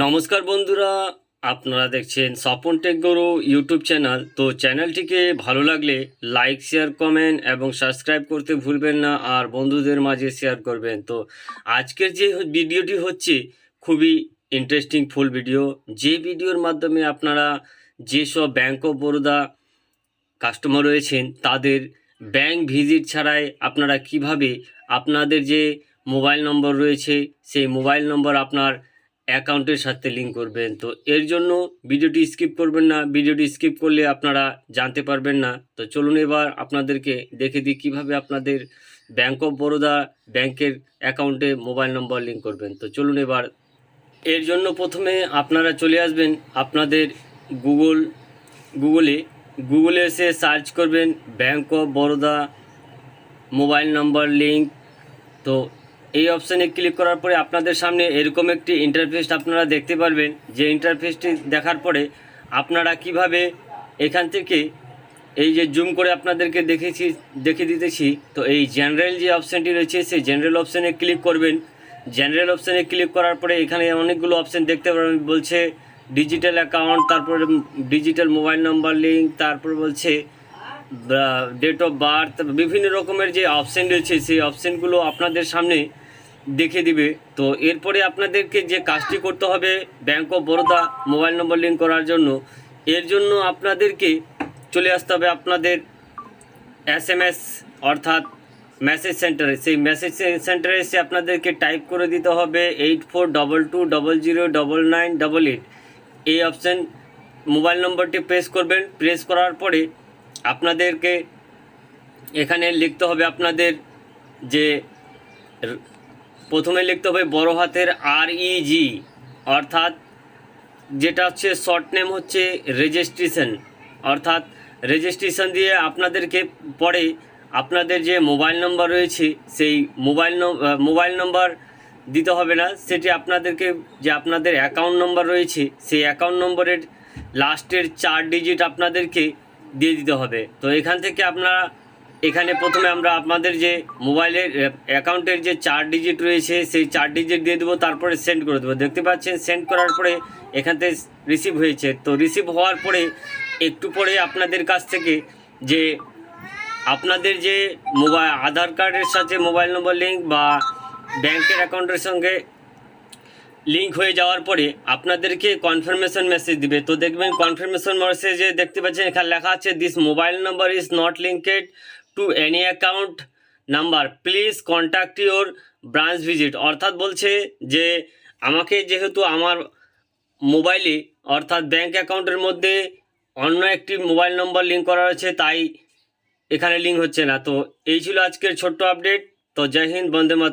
নমস্কার বন্ধুরা, আপনারা দেখছেন স্বপন টেক গুরু ইউটিউব চ্যানেল। তো চ্যানেলটিকে ভালো লাগলে লাইক, শেয়ার, কমেন্ট এবং সাবস্ক্রাইব করতে ভুলবেন না, আর বন্ধুদের মাঝে শেয়ার করবেন। তো আজকের যে ভিডিওটি হচ্ছে খুবই ইন্টারেস্টিং ফুল ভিডিও, যে ভিডিওর মাধ্যমে আপনারা যেসব ব্যাঙ্ক অফ বরোদা কাস্টমার রয়েছেন তাদের ব্যাংক ভিজিট ছাড়াই আপনারা কিভাবে আপনাদের যে মোবাইল নম্বর রয়েছে সেই মোবাইল নম্বর আপনার অ্যাকাউন্টের সাথে লিঙ্ক করবেন। তো এর জন্য ভিডিওটি স্কিপ করবেন না, ভিডিওটি স্কিপ করলে আপনারা জানতে পারবেন না। তো চলুন এবার আপনাদেরকে দেখে দিই কীভাবে আপনাদের ব্যাংক অফ বরোদা ব্যাংকের অ্যাকাউন্টে মোবাইল নম্বর লিঙ্ক করবেন। তো চলুন এবার এর জন্য প্রথমে আপনারা চলে আসবেন আপনাদের গুগলে এসে সার্চ করবেন bank of Baroda mobile number link. তো এই অপশানে ক্লিক করার পরে আপনাদের সামনে এরকম একটি ইন্টারফেস আপনারা দেখতে পারবেন। যে ইন্টারফেসটি দেখার পরে আপনারা কিভাবে এখান থেকে এই যে জুম করে আপনাদেরকে দেখে দিতেছি, তো এই জেনারেল যে অপশানটি রয়েছে সেই জেনারেল অপশানে ক্লিক করবেন। জেনারেল অপশানে ক্লিক করার পরে এখানে অনেকগুলো অপশান দেখতে পারবেন। বলছে ডিজিটাল অ্যাকাউন্ট, তারপরে ডিজিটাল মোবাইল নাম্বার লিঙ্ক, তারপর বলছে ডেট অফ বার্থ, বিভিন্ন রকমের যে অপশান রয়েছে সেই অপশানগুলো আপনাদের সামনে দেখে দিবে। তো এরপরে আপনাদেরকে যে কাজটি করতে হবে bank of Baroda mobile number link করার জন্য, এর জন্য আপনাদেরকে চলে আসতে হবে আপনাদের SMS অর্থাৎ মেসেজ সেন্টারে। সেই মেসেজ সেন্টারে এসে আপনাদেরকে টাইপ করে দিতে হবে 8422009988। এই অপশান মোবাইল নম্বরটি প্রেস করবেন। প্রেস করার পরে আপনাদেরকে এখানে লিখতে হবে আপনাদের যে প্রথমে লিখতে হবে বড় হাতের REG, অর্থাৎ যেটা হচ্ছে শর্ট নেম হচ্ছে রেজিস্ট্রেশন, অর্থাৎ রেজিস্ট্রেশন দিয়ে আপনাদেরকে পরে আপনাদের যে মোবাইল নম্বর রয়েছে সেই মোবাইল নম্বর দিতে হবে না, সেটি আপনাদেরকে যে আপনাদের অ্যাকাউন্ট নম্বর রয়েছে সেই অ্যাকাউন্ট নম্বরের লাস্টের 4 ডিজিট আপনাদেরকে দিয়ে দিতে হবে। তো এখান থেকে আপনারা এখানে প্রথমে আমরা আপনাদের যে মোবাইলের অ্যাকাউন্টের যে 4 ডিজিট রয়েছে সেই 4 ডিজিট দিয়ে দেবো, তারপরে সেন্ড করে দেবো। দেখতে পাচ্ছেন সেন্ড করার পরে এখান থেকে রিসিভ হয়েছে। তো রিসিভ হওয়ার পরে একটু পরে আপনাদের কাছ থেকে যে আপনাদের যে আধার কার্ডের সাথে মোবাইল নম্বর লিঙ্ক বা ব্যাংকের অ্যাকাউন্টের সঙ্গে লিঙ্ক হয়ে যাওয়ার পরে আপনাদেরকে কনফার্মেশন মেসেজ দিবে। তো দেখবেন কনফার্মেশন মেসেজে দেখতে পাচ্ছেন এখানে লেখা আছে this mobile number is not linked to any account number, please contact your branch visit. অর্থাৎ বলছে যে আমাকে যেহেতু আমার মোবাইলে অর্থাৎ ব্যাংক অ্যাকাউন্টের মধ্যে অন্য একটি মোবাইল নম্বর লিঙ্ক করা রয়েছে, তাই এখানে লিঙ্ক হচ্ছে না। তো এই ছিল আজকের ছোট্ট আপডেট। তো জয় হিন্দ, বন্দে মাতরম।